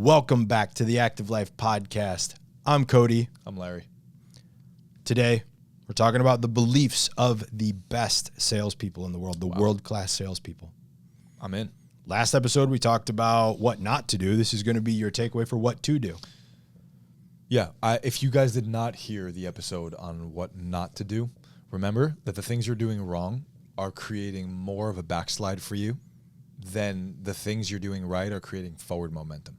Welcome back to the Active Life Podcast. I'm Cody. I'm Larry. Today, we're talking about the beliefs of the best salespeople in the world, the world-class salespeople. I'm in. Last episode, we talked about what not to do. This is going to be your takeaway for what to do. Yeah, if you guys did not hear the episode on what not to do, remember that the things you're doing wrong are creating more of a backslide for you than the things you're doing right are creating forward momentum.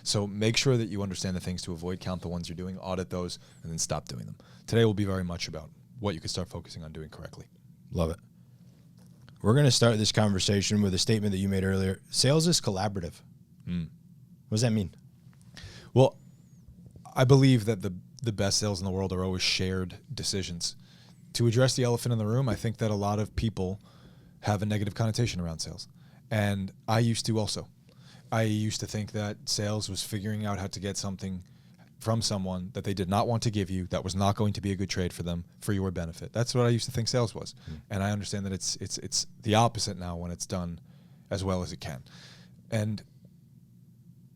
So make sure that you understand the things to avoid, count the ones you're doing, audit those, and then stop doing them. Today will be very much about what you can start focusing on doing correctly. Love it. We're going to start this conversation with a statement that you made earlier. Sales is collaborative. What does that mean? Well, I believe that the best sales in the world are always shared decisions. To address the elephant in the room, I think that a lot of people have a negative connotation around sales. And I used to also. I used to think that sales was figuring out how to get something from someone that they did not want to give you, that was not going to be a good trade for them, for your benefit. That's what I used to think sales was. And I understand that it's the opposite now when it's done as well as it can. And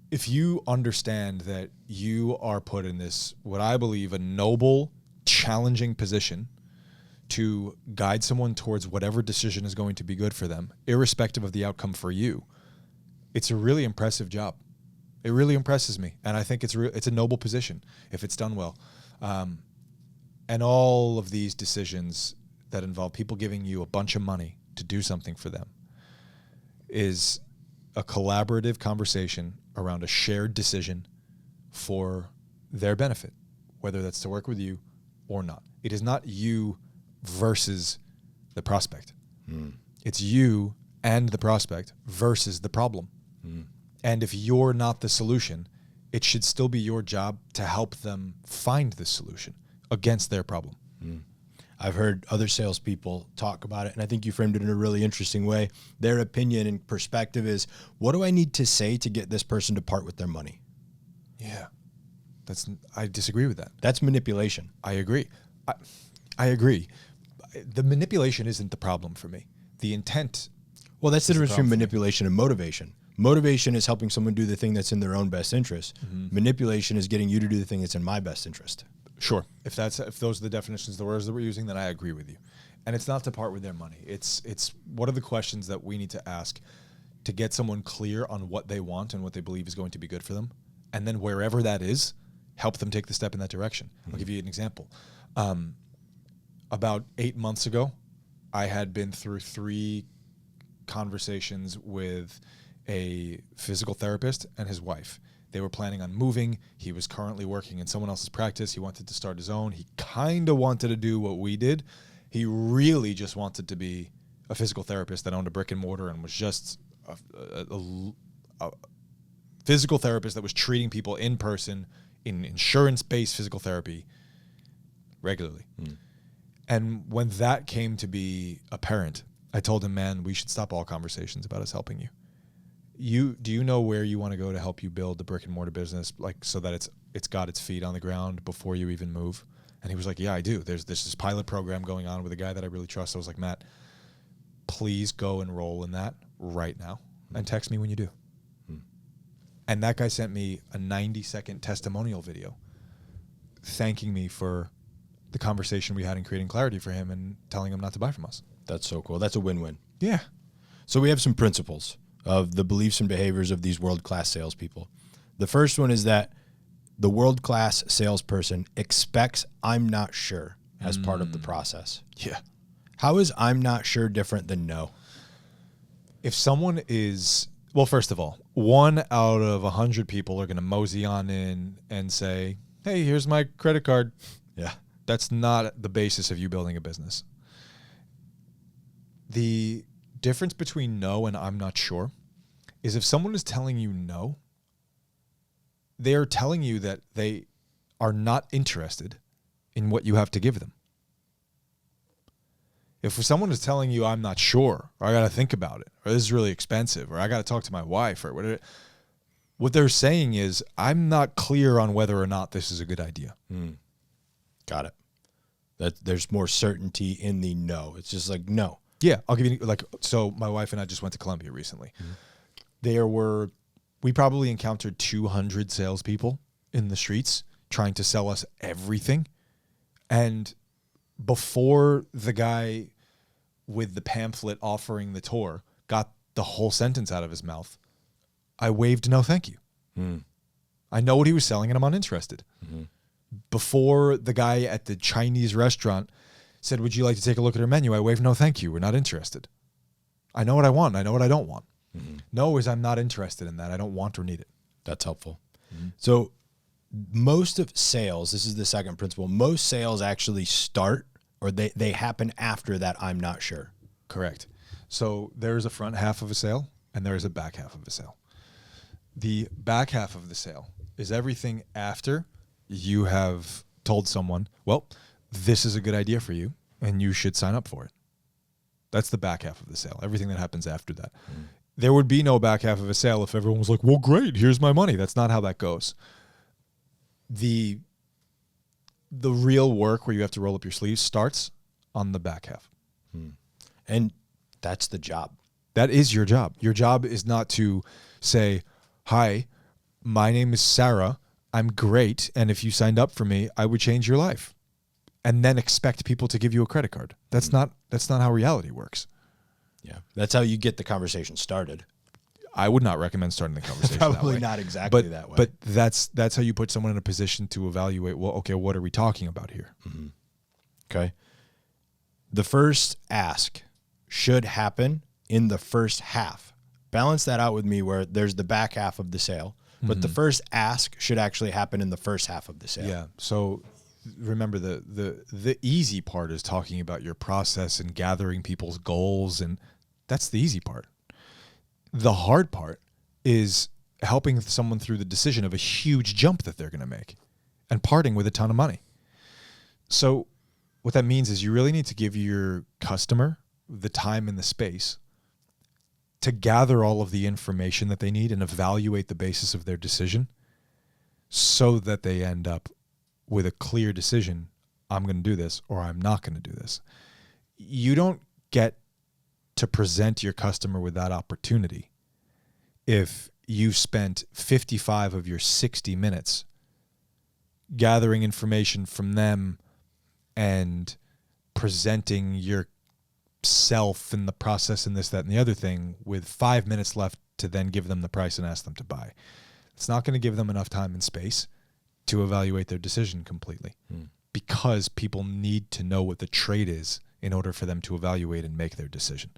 if you understand that you are put in this, what I believe, a noble, challenging position to guide someone towards whatever decision is going to be good for them, irrespective of the outcome for you, it's a really impressive job. It really impresses me, and I think it's a noble position if it's done well. And all of these decisions that involve people giving you a bunch of money to do something for them is a collaborative conversation around a shared decision for their benefit, whether that's to work with you or not. It is not you versus the prospect. It's you and the prospect versus the problem. And if you're not the solution, it should still be your job to help them find the solution against their problem. I've heard other salespeople talk about it, and I think you framed it in a really interesting way. Their opinion and perspective is, what do I need to say to get this person to part with their money? Yeah, I disagree with that. That's manipulation. I agree. I agree. The manipulation isn't the problem for me. The intent. Well, that's the difference between manipulation and motivation. Motivation is helping someone do the thing that's in their own best interest. Manipulation is getting you to do the thing that's in my best interest. Sure. If those are the definitions, the words that we're using, then I agree with you. And it's not to part with their money. It's what are the questions that we need to ask to get someone clear on what they want and what they believe is going to be good for them. And then wherever that is, help them take the step in that direction. I'll give you an example. About 8 months ago, I had been through 3 conversations with a physical therapist and his wife. They were planning on moving. He was currently working in someone else's practice. He wanted to start his own. He kind of wanted to do what we did. He really just wanted to be a physical therapist that owned a brick and mortar and was just a physical therapist that was treating people in person in insurance-based physical therapy regularly. And when that came to be apparent, I told him, man, we should stop all conversations about us helping you. Do you know where you want to go to help you build the brick and mortar business, like so that it's got its feet on the ground before you even move? And he was like, yeah, I do. There's this pilot program going on with a guy that I really trust. I was like, Matt, please go enroll in that right now and text me when you do. And that guy sent me a 90-second testimonial video thanking me for the conversation we had in creating clarity for him and telling him not to buy from us. That's so cool. That's a win-win. Yeah. So we have some principles of the beliefs and behaviors of these world-class salespeople. The first one is that the world-class salesperson expects I'm not sure as part of the process. Yeah. How is I'm not sure different than no? If someone is, well, first of all, 1 out of 100 people are going to mosey on in and say, hey, here's my credit card. Yeah. That's not the basis of you building a business. The difference between no and I'm not sure is if someone is telling you no, they are telling you that they are not interested in what you have to give them. If someone is telling you I'm not sure, or I got to think about it, or this is really expensive, or I got to talk to my wife, or whatever, what they're saying is I'm not clear on whether or not this is a good idea. Got it. That there's more certainty in the no. It's just like no. Yeah, I'll give you, so my wife and I just went to Colombia recently. There were We probably encountered 200 salespeople in the streets trying to sell us everything. And before the guy with the pamphlet offering the tour got the whole sentence out of his mouth, I waved no thank you. I know what he was selling and I'm uninterested. Before the guy at the Chinese restaurant said, would you like to take a look at our menu? I waved no thank you. We're not interested. I know what I want. I know what I don't want. No is I'm not interested in that. I don't want or need it. That's helpful. So most of sales, this is the second principle, most sales actually start or they happen after that I'm not sure. Correct. So there's a front half of a sale and there's a back half of a sale. The back half of the sale is everything after you have told someone, well, this is a good idea for you and you should sign up for it. That's the back half of the sale, everything that happens after that. There would be no back half of a sale if everyone was like, well, great, here's my money. That's not how that goes. The real work where you have to roll up your sleeves starts on the back half. And that's the job. That is your job. Your job is not to say, hi, my name is Sarah. I'm great. And if you signed up for me, I would change your life. And then expect people to give you a credit card. That's not how reality works. Yeah. That's how you get the conversation started. I would not recommend starting the conversation that way. Probably not exactly that way. But that's how you put someone in a position to evaluate, well, okay, what are we talking about here? Okay. The first ask should happen in the first half. Balance that out with me where there's the back half of the sale, but the first ask should actually happen in the first half of the sale. Yeah. So remember the easy part is talking about your process and gathering people's goals, and that's the easy part. The hard part is helping someone through the decision of a huge jump that they're going to make and parting with a ton of money. So what that means is you really need to give your customer the time and the space to gather all of the information that they need and evaluate the basis of their decision so that they end up with a clear decision. I'm going to do this or I'm not going to do this. You don't get to present your customer with that opportunity if you've spent 55 of your 60 minutes gathering information from them and presenting yourself in the process and this, that, and the other thing with 5 minutes left to then give them the price and ask them to buy. It's not going to give them enough time and space to evaluate their decision completely because people need to know what the trade is in order for them to evaluate and make their decision.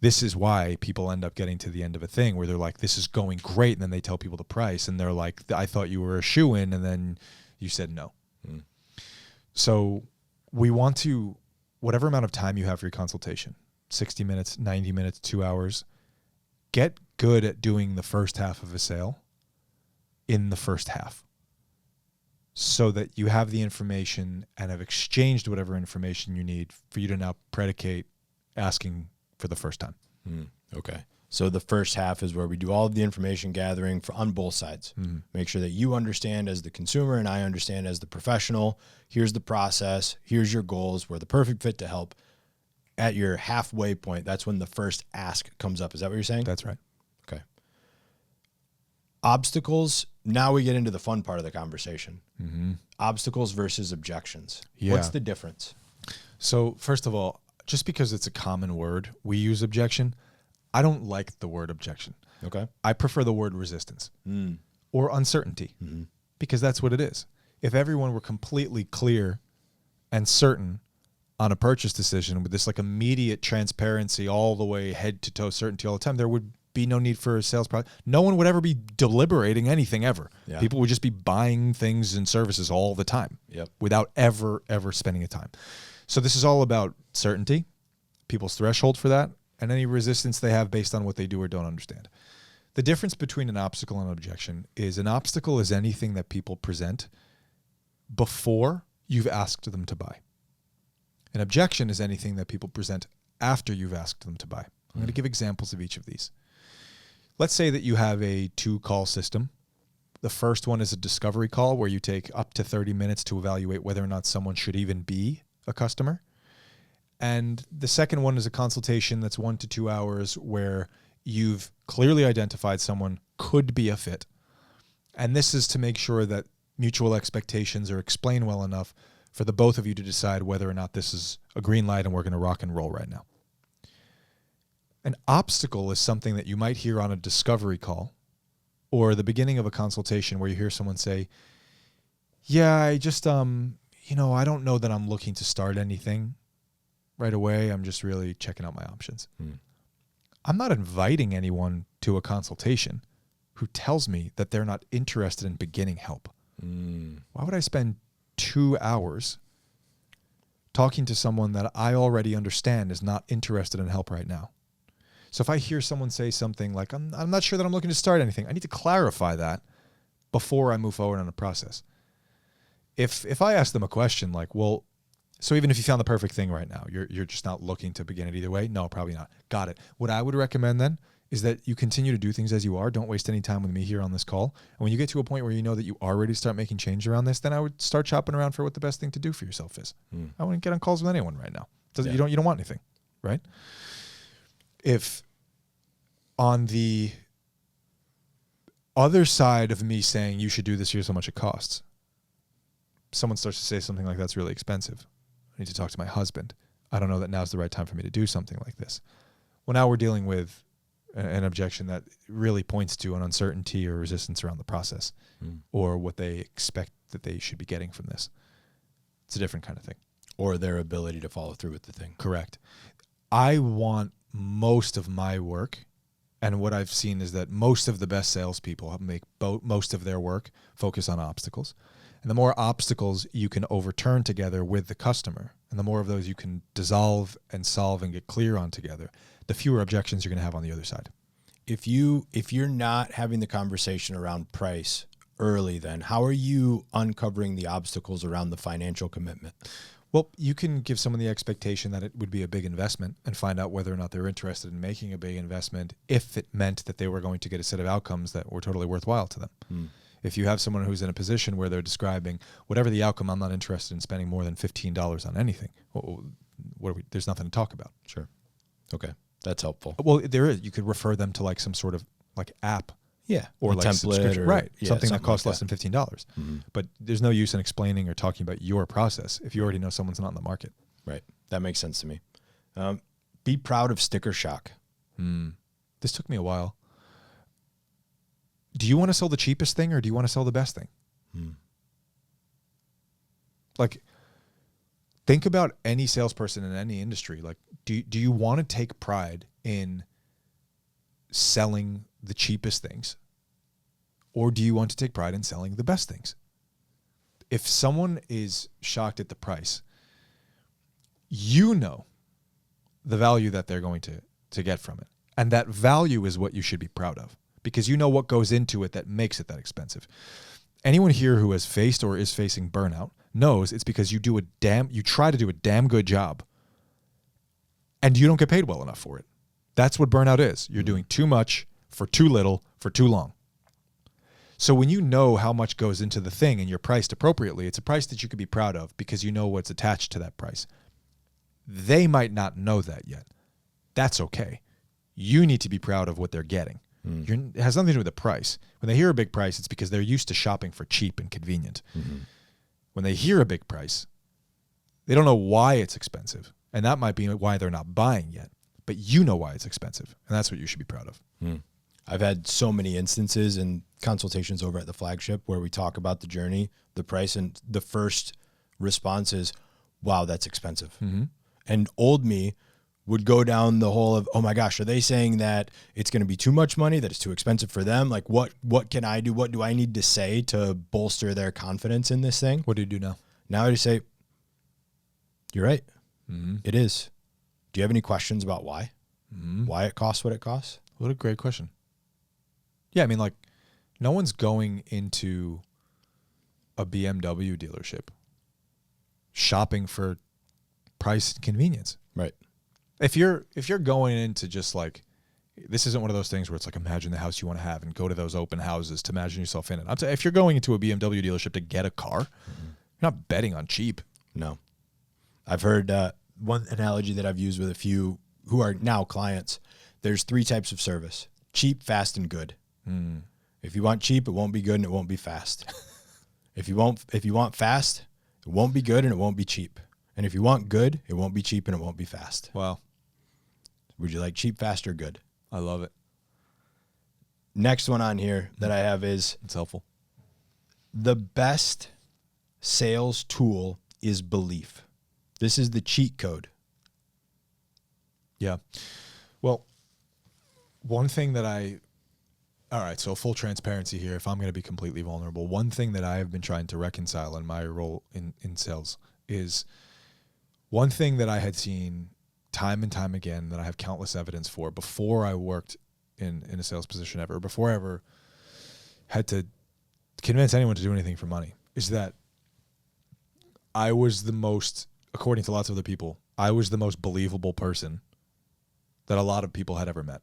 This is why people end up getting to the end of a thing where they're like, this is going great. And then they tell people the price and they're like, I thought you were a shoo-in. And then you said no. So we want to, whatever amount of time you have for your consultation, 60 minutes, 90 minutes, 2 hours, get good at doing the first half of a sale in the first half so that you have the information and have exchanged whatever information you need for you to now predicate asking for the first time. Okay. So the first half is where we do all of the information gathering on both sides. Make sure that you understand as the consumer and I understand as the professional. Here's the process. Here's your goals. We're the perfect fit to help. At your halfway point, that's when the first ask comes up. Is that what you're saying? That's right. Okay. Obstacles. Now we get into the fun part of the conversation. Obstacles versus objections. Yeah. What's the difference? So first of all, just because it's a common word, we use objection. I don't like the word objection. Okay. I prefer the word resistance or uncertainty because that's what it is. If everyone were completely clear and certain on a purchase decision with this like immediate transparency all the way head to toe certainty all the time, there would be no need for a sales product. No one would ever be deliberating anything ever. Yeah. People would just be buying things and services all the time without ever spending a time. So this is all about certainty, people's threshold for that, and any resistance they have based on what they do or don't understand. The difference between an obstacle and an objection is an obstacle is anything that people present before you've asked them to buy. An objection is anything that people present after you've asked them to buy. I'm going to give examples of each of these. Let's say that you have a 2-call system. The first one is a discovery call where you take up to 30 minutes to evaluate whether or not someone should even be a customer. And the second one is a consultation that's 1 to 2 hours where you've clearly identified someone could be a fit. And this is to make sure that mutual expectations are explained well enough for the both of you to decide whether or not this is a green light and we're going to rock and roll right now. An obstacle is something that you might hear on a discovery call or the beginning of a consultation where you hear someone say, yeah, I just, I don't know that I'm looking to start anything right away. I'm just really checking out my options. I'm not inviting anyone to a consultation who tells me that they're not interested in beginning help. Why would I spend 2 hours talking to someone that I already understand is not interested in help right now? So if I hear someone say something like, I'm not sure that I'm looking to start anything, I need to clarify that before I move forward on a process. If I ask them a question like, well, so even if you found the perfect thing right now, you're just not looking to begin it either way? No, probably not. Got it. What I would recommend then is that you continue to do things as you are. Don't waste any time with me here on this call. And when you get to a point where you know that you are ready to start making change around this, then I would start shopping around for what the best thing to do for yourself is. I wouldn't get on calls with anyone right now. You don't want anything, right? If on the other side of me saying you should do this, here's how much it costs, someone starts to say something like, that's really expensive. I need to talk to my husband. I don't know that now's the right time for me to do something like this. Well, now we're dealing with an objection that really points to an uncertainty or resistance around the process or what they expect that they should be getting from this. It's a different kind of thing. Or their ability to follow through with the thing. Correct. I want most of my work, and what I've seen is that most of the best salespeople make most of their work focus on obstacles. And the more obstacles you can overturn together with the customer, and the more of those you can dissolve and solve and get clear on together, the fewer objections you're going to have on the other side. If you're not having the conversation around price early, then how are you uncovering the obstacles around the financial commitment? Well, you can give someone the expectation that it would be a big investment and find out whether or not they're interested in making a big investment if it meant that they were going to get a set of outcomes that were totally worthwhile to them. If you have someone who's in a position where they're describing, whatever the outcome, I'm not interested in spending more than $15 on anything, there's nothing to talk about. Sure. Okay. That's helpful. Well, there is. You could refer them to like some sort of like app. Yeah. Or like template subscription. Right. Yeah, something that costs like less than $15. But there's no use in explaining or talking about your process if you already know someone's not in the market. Right. That makes sense to me. Be proud of sticker shock. This took me a while. Do you want to sell the cheapest thing or do you want to sell the best thing? Like, think about any salesperson in any industry. Like, do you want to take pride in selling the cheapest things? Or do you want to take pride in selling the best things? If someone is shocked at the price, you know the value that they're going to get from it. And that value is what you should be proud of because you know what goes into it that makes it that expensive. Anyone here who has faced or is facing burnout knows it's because you try to do a damn good job and you don't get paid well enough for it. That's what burnout is. You're doing too much for too little for too long. So when you know how much goes into the thing and you're priced appropriately, it's a price that you could be proud of because you know what's attached to that price. They might not know that yet. That's okay. You need to be proud of what they're getting. It has nothing to do with the price. When they hear a big price, it's because they're used to shopping for cheap and convenient. When they hear a big price, they don't know why it's expensive. And that might be why they're not buying yet. But you know why it's expensive. And that's what you should be proud of. I've had so many instances in consultations over at the flagship where we talk about the journey, the price, and the first response is, wow, that's expensive. And old me would go down the whole of, oh my gosh, are they saying that it's going to be too much money, that it's too expensive for them? Like, what can I do? What do I need to say to bolster their confidence in this thing? What do you do now? Now I just say, you're right. It is. Do you have any questions about why? Why it costs what it costs? What a great question. Yeah, I mean, like, no one's going into a BMW dealership shopping for price and convenience. Right. If you're going into just like, this isn't one of those things where it's like, imagine the house you want to have and go to those open houses to imagine yourself in it. If you're going into a BMW dealership to get a car, you're not betting on cheap. No. I've heard one analogy that I've used with a few who are now clients. There's 3 types of service: cheap, fast, and good. If you want cheap, it won't be good and it won't be fast. If you want fast, it won't be good and it won't be cheap. And if you want good, it won't be cheap and it won't be fast. Wow. Would you like cheap, fast, or good? I love it. Next one on here that I have is, it's helpful. The best sales tool is belief. This is the cheat code. Yeah. Well, one thing that all right, so full transparency here, if I'm going to be completely vulnerable, one thing that I have been trying to reconcile in my role in sales is one thing that I had seen time and time again that I have countless evidence for before I worked in a sales position ever, before I ever had to convince anyone to do anything for money, is that I was the most, according to lots of other people, I was the most believable person that a lot of people had ever met.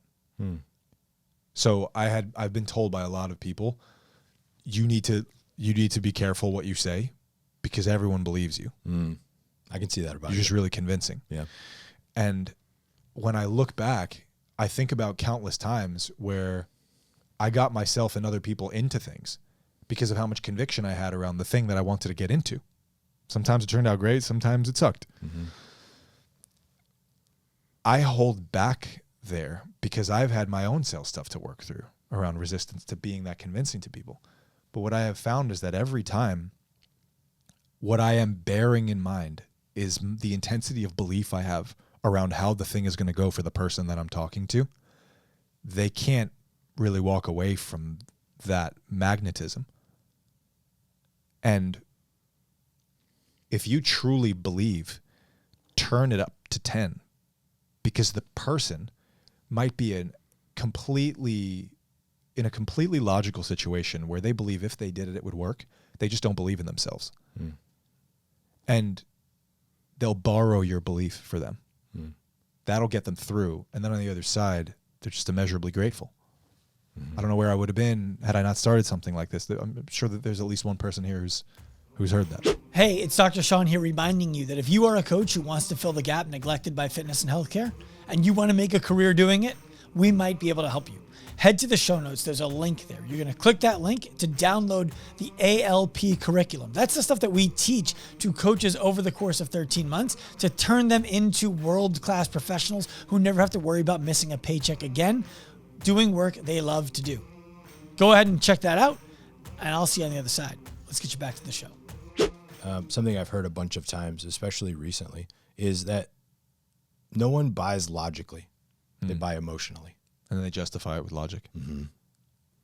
So I've been told by a lot of people, you need to be careful what you say because everyone believes you. I can see that about you. You're just really convincing. Yeah. And when I look back, I think about countless times where I got myself and other people into things because of how much conviction I had around the thing that I wanted to get into. Sometimes it turned out great. Sometimes it sucked. I hold back there because I've had my own sales stuff to work through around resistance to being that convincing to people. But what I have found is that every time what I am bearing in mind is the intensity of belief I have around how the thing is going to go for the person that I'm talking to. They can't really walk away from that magnetism. And if you truly believe, turn it up to 10, because the person might be in a completely logical situation where they believe if they did it, it would work. They just don't believe in themselves. And they'll borrow your belief for them. That'll get them through. And then on the other side, they're just immeasurably grateful. I don't know where I would have been had I not started something like this. I'm sure that there's at least one person here who's heard that. Hey, it's Dr. Sean here reminding you that if you are a coach who wants to fill the gap neglected by fitness and healthcare, and you want to make a career doing it, we might be able to help you. Head to the show notes. There's a link there. You're going to click that link to download the ALP curriculum. That's the stuff that we teach to coaches over the course of 13 months to turn them into world-class professionals who never have to worry about missing a paycheck again, doing work they love to do. Go ahead and check that out, and I'll see you on the other side. Let's get you back to the show. Something I've heard a bunch of times, especially recently, is that no one buys logically. They buy emotionally. And then they justify it with logic.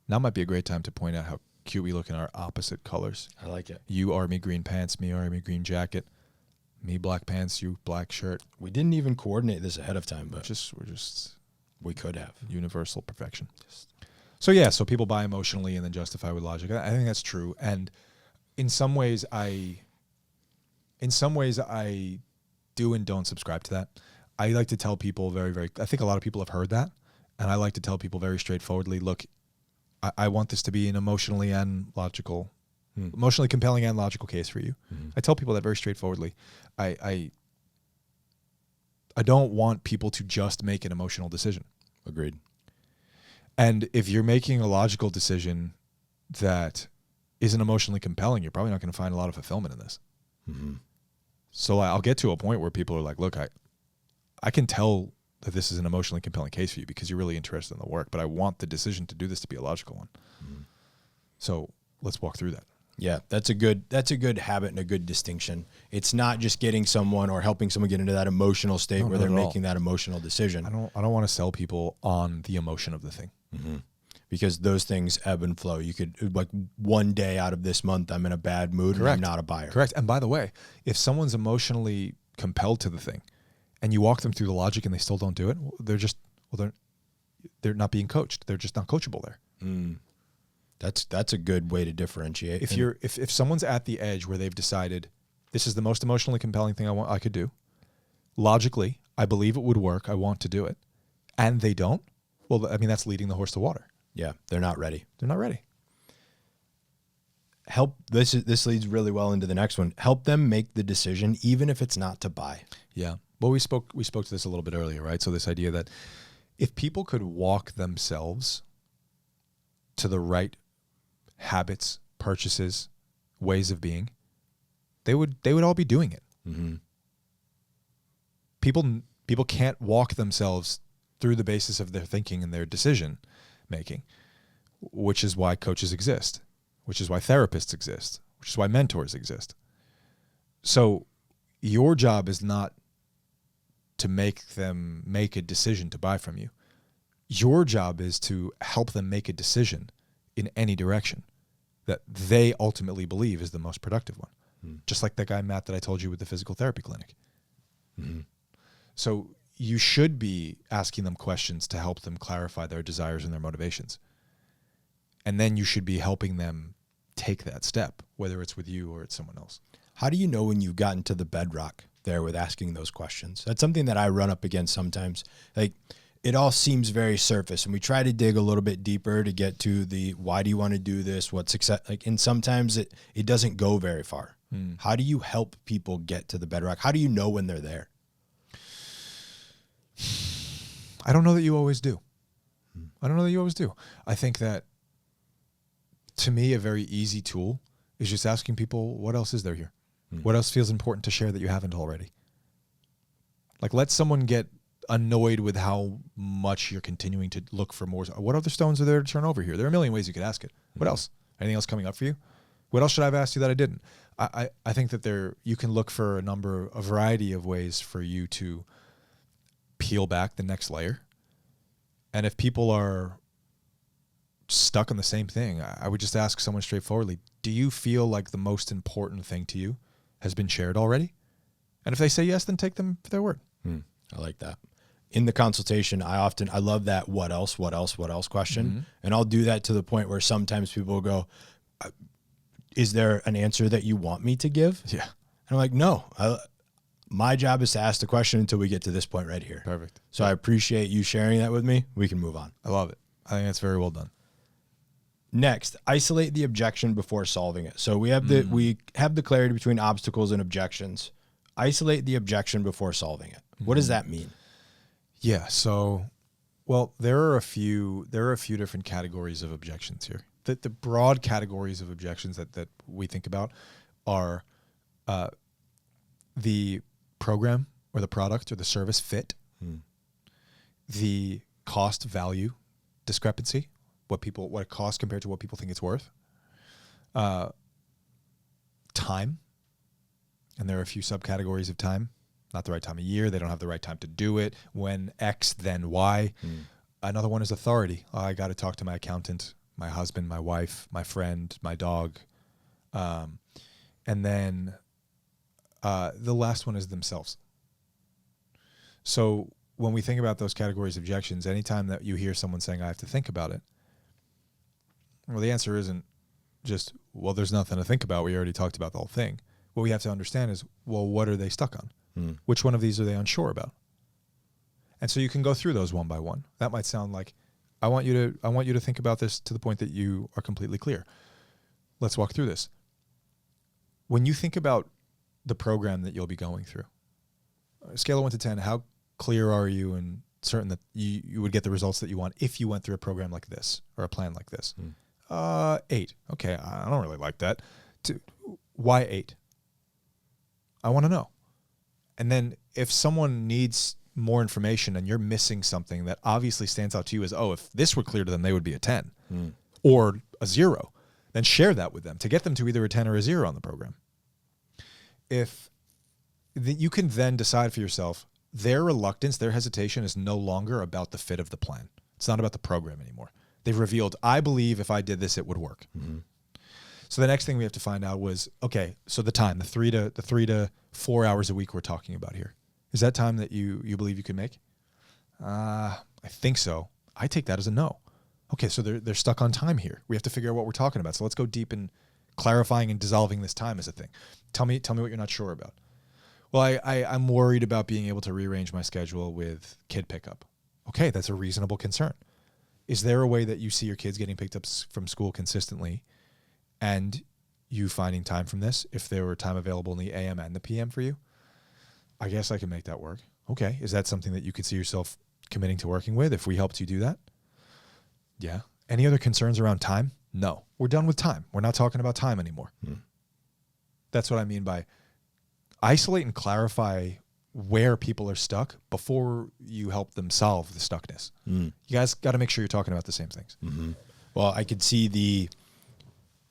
Now might be a great time to point out how cute we look in our opposite colors. I like it. You army green pants, me army green jacket, me black pants, you black shirt. We didn't even coordinate this ahead of time, but We're just we could have. universal perfection. So yeah, so people buy emotionally and then justify with logic. I think that's true. And in some ways I do and don't subscribe to that. I like to tell people I think a lot of people have heard that. And I like to tell people very straightforwardly, look, I want this to be an emotionally compelling and logical case for you. I tell people that very straightforwardly. I don't want people to just make an emotional decision. Agreed. And if you're making a logical decision that isn't emotionally compelling, you're probably not going to find a lot of fulfillment in this. So I'll get to a point where people are like, look, I can tell that this is an emotionally compelling case for you because you're really interested in the work, but I want the decision to do this to be a logical one. So let's walk through that. Yeah, that's a good habit and a good distinction. It's not just getting someone or helping someone get into that emotional state where they're making that emotional decision. I don't want to sell people on the emotion of the thing. Because those things ebb and flow. You could, like, one day out of this month, I'm in a bad mood and I'm not a buyer. Correct. And by the way, if someone's emotionally compelled to the thing and you walk them through the logic and they still don't do it, they're not being coached. They're just not coachable there. That's a good way to differentiate. If someone's at the edge where they've decided this is the most emotionally compelling thing I could do, logically, I believe it would work. I want to do it, and they don't. Well, I mean, that's leading the horse to water. Yeah, they're not ready. They're not ready. This leads really well into the next one. Help them make the decision, even if it's not to buy. Yeah. Well, we spoke to this a little bit earlier, right? So this idea that if people could walk themselves to the right habits, purchases, ways of being, they would all be doing it. Mm-hmm. People can't walk themselves through the basis of their thinking and their decision making, which is why coaches exist, which is why therapists exist, which is why mentors exist. So your job is not to make them make a decision to buy from you. Your job is to help them make a decision in any direction that they ultimately believe is the most productive one. Mm. Just like that guy, Matt, that I told you with the physical therapy clinic. Mm-hmm. So you should be asking them questions to help them clarify their desires and their motivations. And then you should be helping them take that step, whether it's with you or it's someone else. How do you know when you've gotten to the bedrock there with asking those questions? That's something that I run up against sometimes. Like, it all seems very surface, and we try to dig a little bit deeper to get to the why do you want to do this, what success, like, and sometimes it doesn't go very far. How do you help people get to the bedrock? How do you know when they're there? I don't know that you always do. I think that, to me, a very easy tool is just asking people, what else is there here? What else feels important to share that you haven't already? Like, let someone get annoyed with how much you're continuing to look for more. What other stones are there to turn over here? There are a million ways you could ask it. What else? Anything else coming up for you? What else should I have asked you that I didn't? I think that you can look for a variety of ways for you to peel back the next layer. And if people are stuck on the same thing, I would just ask someone straightforwardly, do you feel like the most important thing to you has been shared already? And if they say yes, then take them for their word. I like that. In the consultation, I love that what else question. Mm-hmm. And I'll do that to the point where sometimes people will go, is there an answer that you want me to give? Yeah. And I'm like, no, my job is to ask the question until we get to this point right here. Perfect. So I appreciate you sharing that with me. We can move on. I love it. I think that's very well done. Next, isolate the objection before solving it. So we have the clarity between obstacles and objections. Isolate the objection before solving it. What does that mean? Yeah. So, well, there are a few different categories of objections here. The broad categories of objections that we think about are the program or the product or the service fit, the cost value discrepancy, what it costs compared to what people think it's worth, time, and there are a few subcategories of time. Not the right time of year. They don't have the right time to do it. When X, then Y. Another one is authority. I got to talk to my accountant, my husband, my wife, my friend, my dog. And then the last one is themselves. So when we think about those categories of objections, anytime that you hear someone saying, I have to think about it, well, the answer isn't just, well, there's nothing to think about. We already talked about the whole thing. What we have to understand is, well, what are they stuck on? Which one of these are they unsure about? And so you can go through those one by one. That might sound like, I want you to think about this to the point that you are completely clear. Let's walk through this. When you think about the program that you'll be going through, scale of 1 to 10, how clear are you and certain that you would get the results that you want if you went through a program like this or a plan like this? 8. Okay, I don't really like that. Why 8? I want to know. And then if someone needs more information and you're missing something that obviously stands out to you as, oh, if this were clear to them, they would be a 10 or a 0, then share that with them to get them to either a 10 or a 0 on the program. You can then decide for yourself, their reluctance, their hesitation is no longer about the fit of the plan. It's not about the program anymore. They've revealed, I believe if I did this, it would work. So the next thing we have to find out was, okay, so the time, the 3 to 4 hours a week we're talking about here, is that time that you believe you can make? I think so. I take that as a no. Okay, so they're stuck on time here. We have to figure out what we're talking about. So let's go deep in clarifying and dissolving this time as a thing. Tell me what you're not sure about. Well, I'm worried about being able to rearrange my schedule with kid pickup. Okay, that's a reasonable concern. Is there a way that you see your kids getting picked up from school consistently and you finding time from this, if there were time available in the AM and the PM for you? I guess I can make that work. Okay. Is that something that you could see yourself committing to working with if we helped you do that? Yeah. Any other concerns around time? No, we're done with time. We're not talking about time anymore. That's what I mean by isolate and clarify where people are stuck before you help them solve the stuckness. You guys got to make sure you're talking about the same things. Well, I could see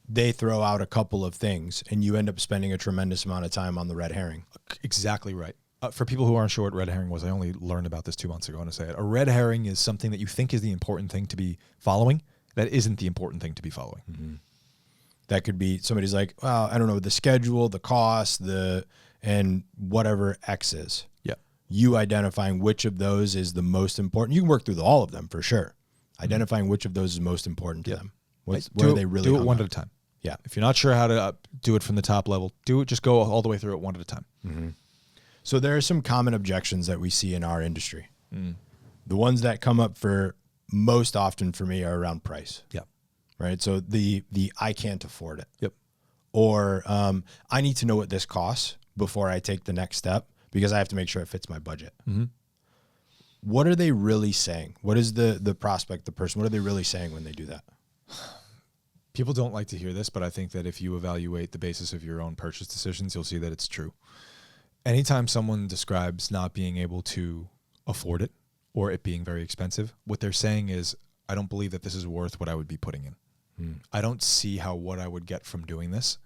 they throw out a couple of things and you end up spending a tremendous amount of time on the red herring. Exactly right. For people who aren't sure what red herring was, I only learned about this 2 months ago. I want to say it. A red herring is something that you think is the important thing to be following. That isn't the important thing to be following. That could be somebody's like, well, I don't know, the schedule, the cost, and whatever X is. Yeah. You identifying which of those is the most important. You can work through all of them for sure. Identifying which of those is most important to them. Where are they really do it one at a time. Yeah. If you're not sure how to do it from the top level, do it. Just go all the way through it one at a time. So there are some common objections that we see in our industry. The ones that come up for most often for me are around price. Yeah. Right. So the I can't afford it. Yep. Or I need to know what this costs before I take the next step because I have to make sure it fits my budget. What are they really saying? What is the prospect, the person, what are they really saying when they do that? People don't like to hear this, but I think that if you evaluate the basis of your own purchase decisions, you'll see that it's true. Anytime someone describes not being able to afford it or it being very expensive, what they're saying is, I don't believe that this is worth what I would be putting in. I don't see how what I would get from doing this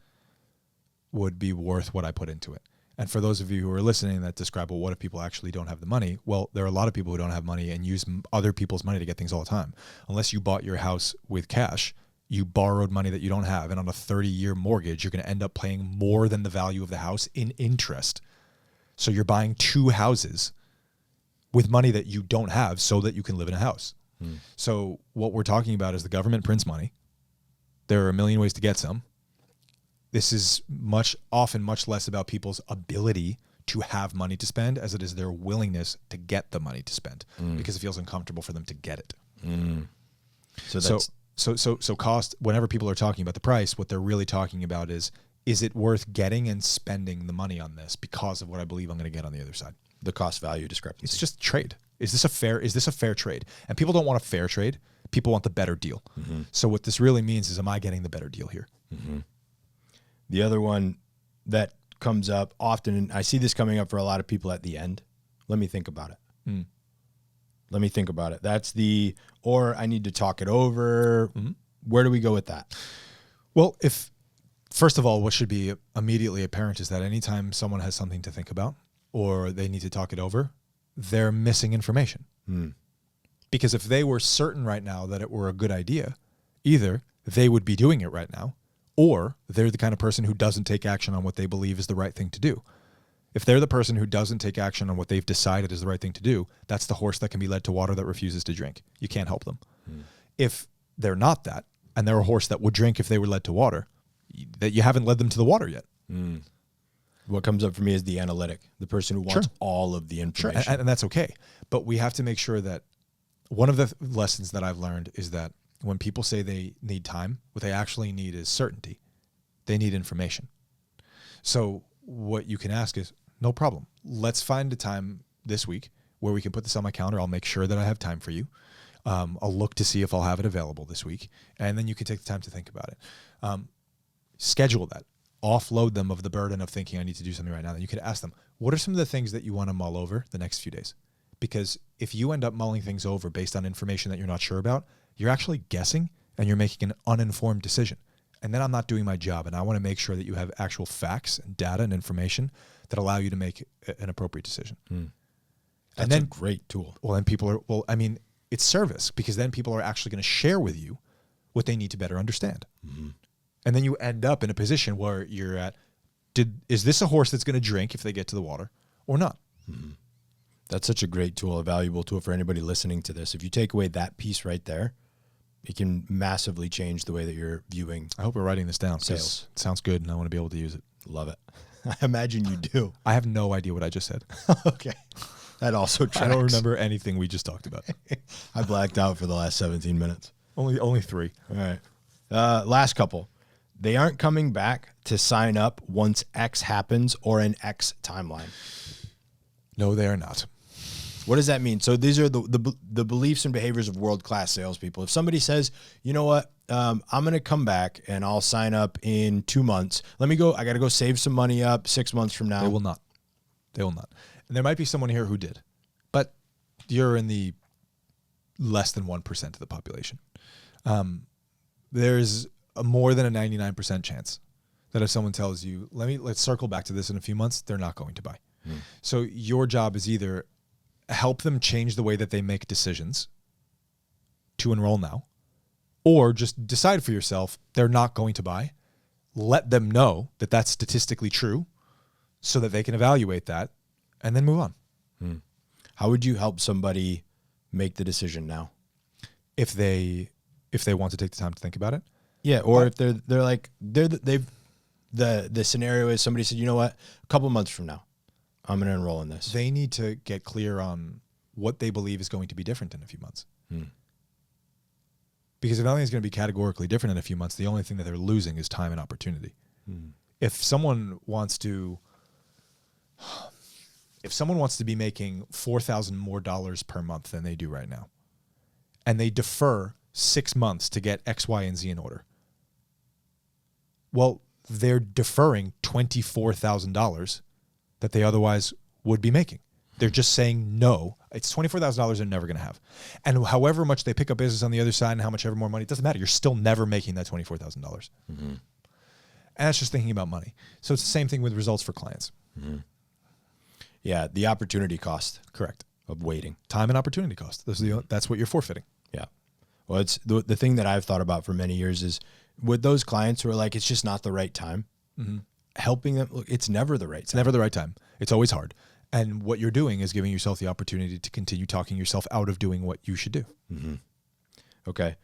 would be worth what I put into it. And for those of you who are listening that describe, well, what if people actually don't have the money? Well, there are a lot of people who don't have money and use other people's money to get things all the time. Unless you bought your house with cash, you borrowed money that you don't have. And on a 30-year mortgage, you're going to end up paying more than the value of the house in interest. So you're buying 2 houses with money that you don't have so that you can live in a house. So what we're talking about is the government prints money. There are a million ways to get some. This is often much less about people's ability to have money to spend as it is their willingness to get the money to spend because it feels uncomfortable for them to get it. So cost, whenever people are talking about the price, what they're really talking about is it worth getting and spending the money on this because of what I believe I'm going to get on the other side? The cost value discrepancy. It's just trade. Is this a fair trade? And people don't want a fair trade. People want the better deal. So what this really means is, am I getting the better deal here? The other one that comes up often, and I see this coming up for a lot of people at the end. Let me think about it. Let me think about it. That's or I need to talk it over. Where do we go with that? Well, first of all, what should be immediately apparent is that anytime someone has something to think about or they need to talk it over, they're missing information. Because if they were certain right now that it were a good idea, either they would be doing it right now, or they're the kind of person who doesn't take action on what they believe is the right thing to do. If they're the person who doesn't take action on what they've decided is the right thing to do, that's the horse that can be led to water that refuses to drink. You can't help them. If they're not that, and they're a horse that would drink if they were led to water, that you haven't led them to the water yet. What comes up for me is the analytic, the person who wants all of the information. Sure, and that's okay. But we have to make sure that one of the lessons that I've learned is that when people say they need time, what they actually need is certainty. They need information. So what you can ask is, no problem. Let's find a time this week where we can put this on my calendar. I'll make sure that I have time for you. I'll look to see if I'll have it available this week. And then you can take the time to think about it. Schedule that. Offload them of the burden of thinking I need to do something right now. Then you could ask them, what are some of the things that you want to mull over the next few days? Because if you end up mulling things over based on information that you're not sure about, you're actually guessing and you're making an uninformed decision. And then I'm not doing my job. And I want to make sure that you have actual facts and data and information that allow you to make an appropriate decision. That's a great tool. Well, then it's service, because then people are actually going to share with you what they need to better understand. And then you end up in a position where you're at, is this a horse that's going to drink if they get to the water or not? That's such a great tool, a valuable tool for anybody listening to this. If you take away that piece right there, it can massively change the way that you're viewing. I hope we're writing this down. Sales. It sounds good and I want to be able to use it. Love it. I imagine you do. I have no idea what I just said. Okay. That also tracks. I don't remember anything we just talked about. I blacked out for the last 17 minutes. Only 3. All right. Last couple. They aren't coming back to sign up once X happens or an X timeline. No, they are not. What does that mean? So these are the beliefs and behaviors of world-class salespeople. If somebody says, you know what, I'm going to come back and I'll sign up in 2 months. Let me go. I got to go save some money up 6 months from now. They will not. They will not. And there might be someone here who did, but you're in the less than 1% of the population. There's a more than a 99% chance that if someone tells you, let's circle back to this in a few months, they're not going to buy. So your job is either help them change the way that they make decisions to enroll now, or just decide for yourself they're not going to buy. Let them know that that's statistically true so that they can evaluate that and then move on. How would you help somebody make the decision now? If they want to take the time to think about it. Yeah, or if the scenario is somebody said, you know what, a couple months from now, I'm going to enroll in this. They need to get clear on what they believe is going to be different in a few months. Because if nothing's going to be categorically different in a few months, the only thing that they're losing is time and opportunity. If someone wants to be making $4,000 more per month than they do right now, and they defer 6 months to get X, Y, and Z in order, well, they're deferring $24,000 that they otherwise would be making. They're just saying no. It's $24,000 they're never going to have. And however much they pick up business on the other side and how much ever more money, it doesn't matter. You're still never making that $24,000. And that's just thinking about money. So it's the same thing with results for clients. Yeah, the opportunity cost. Correct. Of waiting. Time and opportunity cost. That's what you're forfeiting. Yeah. Well, it's the thing that I've thought about for many years is with those clients who are like, it's just not the right time, helping them. Look, it's never the right time. It's never the right time. It's always hard. And what you're doing is giving yourself the opportunity to continue talking yourself out of doing what you should do. Okay.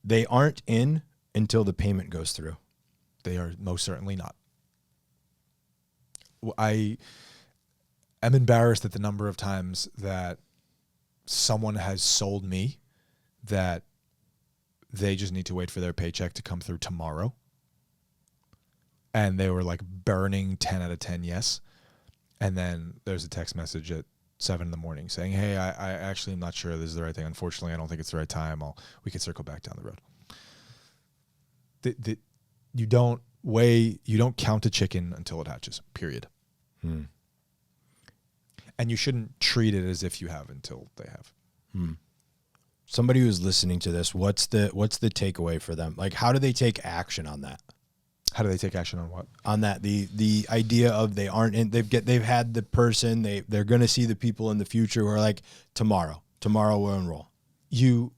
They aren't in until the payment goes through. They are most certainly not. I am embarrassed at the number of times that someone has sold me that they just need to wait for their paycheck to come through tomorrow. And they were like burning 10 out of 10 yes. And then there's a text message at 7 a.m. saying, hey, I actually am not sure this is the right thing. Unfortunately, I don't think it's the right time. We can circle back down the road. You don't count a chicken until it hatches, period. And you shouldn't treat it as if you have until they have. Somebody who's listening to this, what's the takeaway for them? Like, how do they take action on that? How do they take action on what? On that, the idea of they aren't in, they've had the person, they're going to see the people in the future who are like, tomorrow we'll enroll. You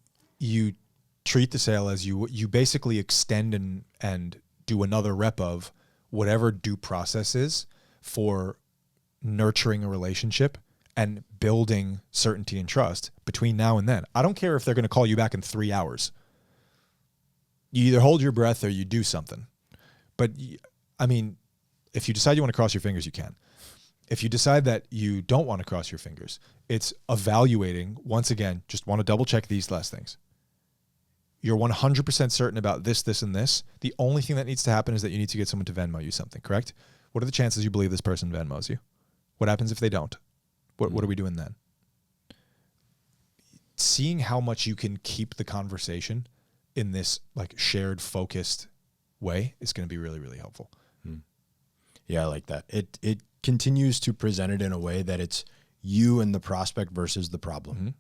treat the sale as you basically extend and do another rep of whatever due process is for nurturing a relationship and building certainty and trust between now and then. I don't care if they're going to call you back in 3 hours. You either hold your breath or you do something. But I mean, if you decide you want to cross your fingers, you can. If you decide that you don't want to cross your fingers, it's evaluating, once again, just want to double check these last things. You're 100% certain about this, this, and this. The only thing that needs to happen is that you need to get someone to Venmo you something, correct? What are the chances you believe this person Venmos you? What happens if they don't? What are we doing then? Seeing how much you can keep the conversation in this like shared, focused way is going to be really, really helpful. Yeah, I like that. It continues to present it in a way that it's you and the prospect versus the problem,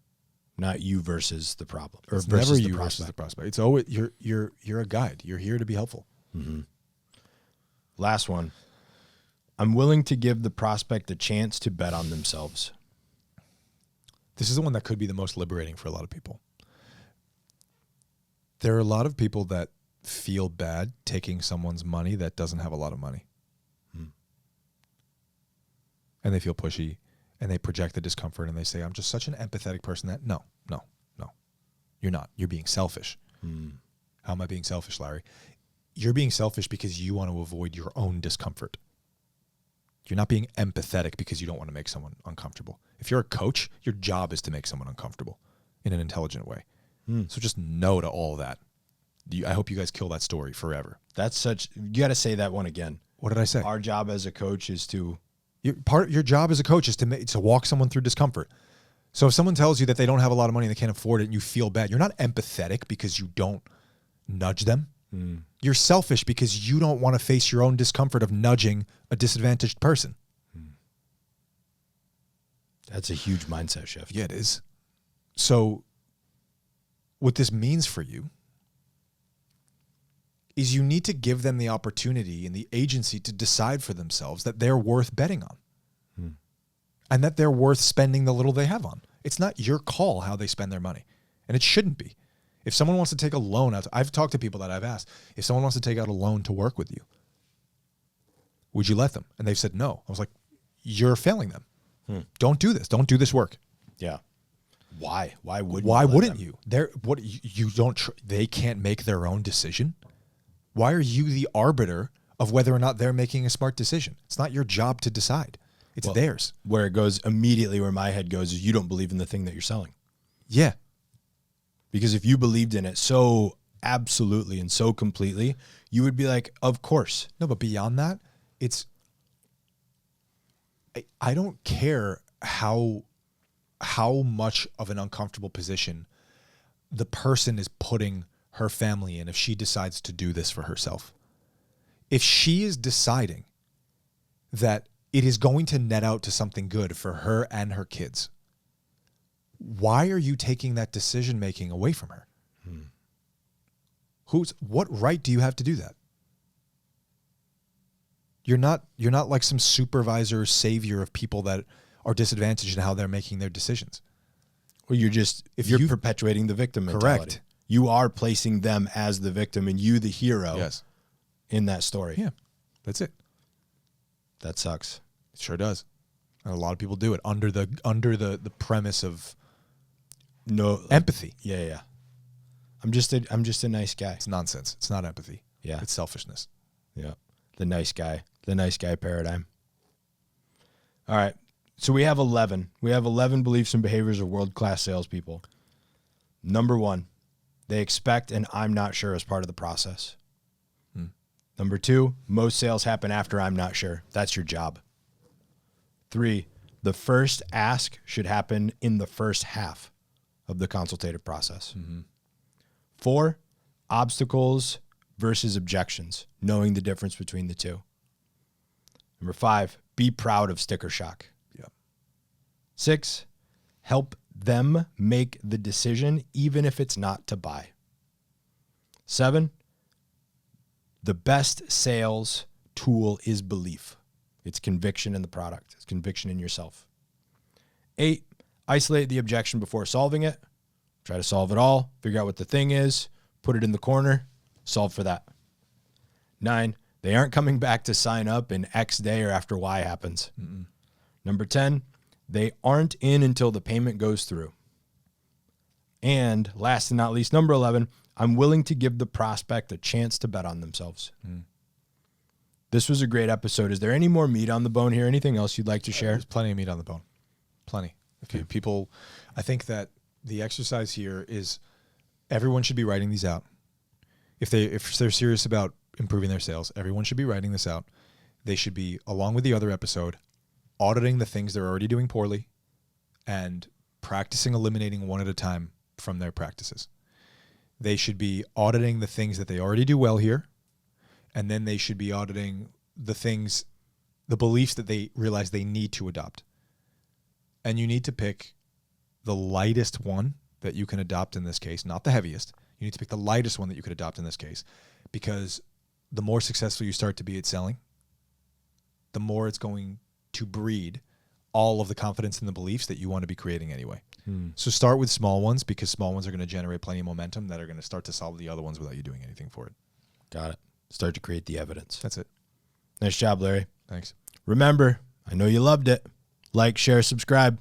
not you versus the problem, or it's versus never the you prospect. versus the prospect. It's always you're a guide. You're here to be helpful. Last one. I'm willing to give the prospect a chance to bet on themselves. This is the one that could be the most liberating for a lot of people. There are a lot of people that feel bad taking someone's money that doesn't have a lot of money. And they feel pushy and they project the discomfort and they say, I'm just such an empathetic person that no, you're not. You're being selfish. How am I being selfish, Larry? You're being selfish because you want to avoid your own discomfort. You're not being empathetic because you don't want to make someone uncomfortable. If you're a coach, your job is to make someone uncomfortable in an intelligent way. So just no to all that. I hope you guys kill that story forever. You got to say that one again. What did I say? Our job as a coach is to... Your job as a coach is to walk someone through discomfort. So if someone tells you that they don't have a lot of money and they can't afford it and you feel bad, you're not empathetic because you don't nudge them. You're selfish because you don't want to face your own discomfort of nudging a disadvantaged person. That's a huge mindset shift. Yeah, it is. So what this means for you is you need to give them the opportunity and the agency to decide for themselves that they're worth betting on and that they're worth spending the little they have on. It's not your call how they spend their money, and it shouldn't be. If someone wants to take a loan out, I've talked to people that I've asked, if someone wants to take out a loan to work with you, would you let them? And they've said no. I was like, you're failing them. Don't do this. Don't do this work. Yeah. Why? Why wouldn't? Why you let wouldn't them? you? You don't. They can't make their own decision. Why are you the arbiter of whether or not they're making a smart decision? It's not your job to decide. It's theirs. Where it goes immediately, where my head goes, is you don't believe in the thing that you're selling. Yeah. Because if you believed in it so absolutely and so completely, you would be like, of course. No, but beyond that, it's. I don't care how much of an uncomfortable position the person is putting her family in if she decides to do this for herself. If she is deciding that it is going to net out to something good for her and her kids, why are you taking that decision making away from her? What right do you have to do that? You're not like some supervisor or savior of people that are disadvantaged in how they're making their decisions. Well, you're perpetuating the victim mentality. Correct. You are placing them as the victim and you the hero. Yes. In that story. Yeah. That's it. That sucks. It sure does. And a lot of people do it under the premise of no empathy. Yeah. I'm just a nice guy. It's nonsense. It's not empathy. Yeah. It's selfishness. Yeah. The nice guy paradigm. All right. So we have 11. We have 11 beliefs and behaviors of world-class salespeople. Number 1, they expect an I'm not sure as part of the process. Number 2, most sales happen after I'm not sure. That's your job. 3, the first ask should happen in the first half of the consultative process. 4, obstacles versus objections, knowing the difference between the two. Number 5, be proud of sticker shock. Yeah. 6, help them make the decision even if it's not to buy. 7, the best sales tool is belief. It's conviction in the product. It's conviction in yourself. 8, isolate the objection before solving it. Try to solve it all. Figure out what the thing is. Put it in the corner. Solve for that. 9, they aren't coming back to sign up in X day or after Y happens. Number 10, they aren't in until the payment goes through. And last and not least, number 11, I'm willing to give the prospect a chance to bet on themselves. This was a great episode. Is there any more meat on the bone here? Anything else you'd like to share? There's plenty of meat on the bone. Plenty. Okay. People, I think that the exercise here is everyone should be writing these out. If they're serious about improving their sales, everyone should be writing this out. They should be, along with the other episode, auditing the things they're already doing poorly and practicing eliminating one at a time from their practices. They should be auditing the things that they already do well here, and then they should be auditing the beliefs that they realize they need to adopt. And you need to pick the lightest one that you can adopt in this case, not the heaviest. You need to pick the lightest one that you could adopt in this case, because the more successful you start to be at selling, the more it's going to breed all of the confidence and the beliefs that you want to be creating anyway. So start with small ones, because small ones are going to generate plenty of momentum that are going to start to solve the other ones without you doing anything for it. Got it. Start to create the evidence. That's it. Nice job, Larry. Thanks. Remember, I know you loved it. Like, share, subscribe.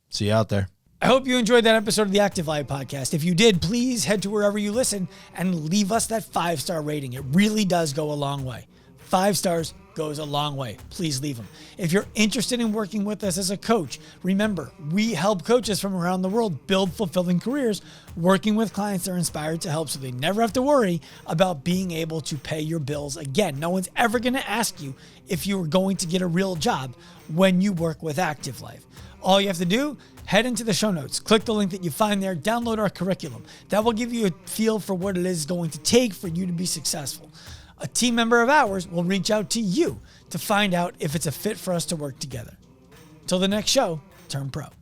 See you out there. I hope you enjoyed that episode of the Active Life podcast. If you did, please head to wherever you listen and leave us that 5-star rating. It really does go a long way. 5 stars goes a long way. Please leave them. If you're interested in working with us as a coach, remember, we help coaches from around the world build fulfilling careers, working with clients they're inspired to help so they never have to worry about being able to pay your bills again. No one's ever going to ask you if you are going to get a real job when you work with Active Life. All you have to do, head into the show notes, click the link that you find there, download our curriculum. That will give you a feel for what it is going to take for you to be successful. A team member of ours will reach out to you to find out if it's a fit for us to work together. Till the next show, turn pro.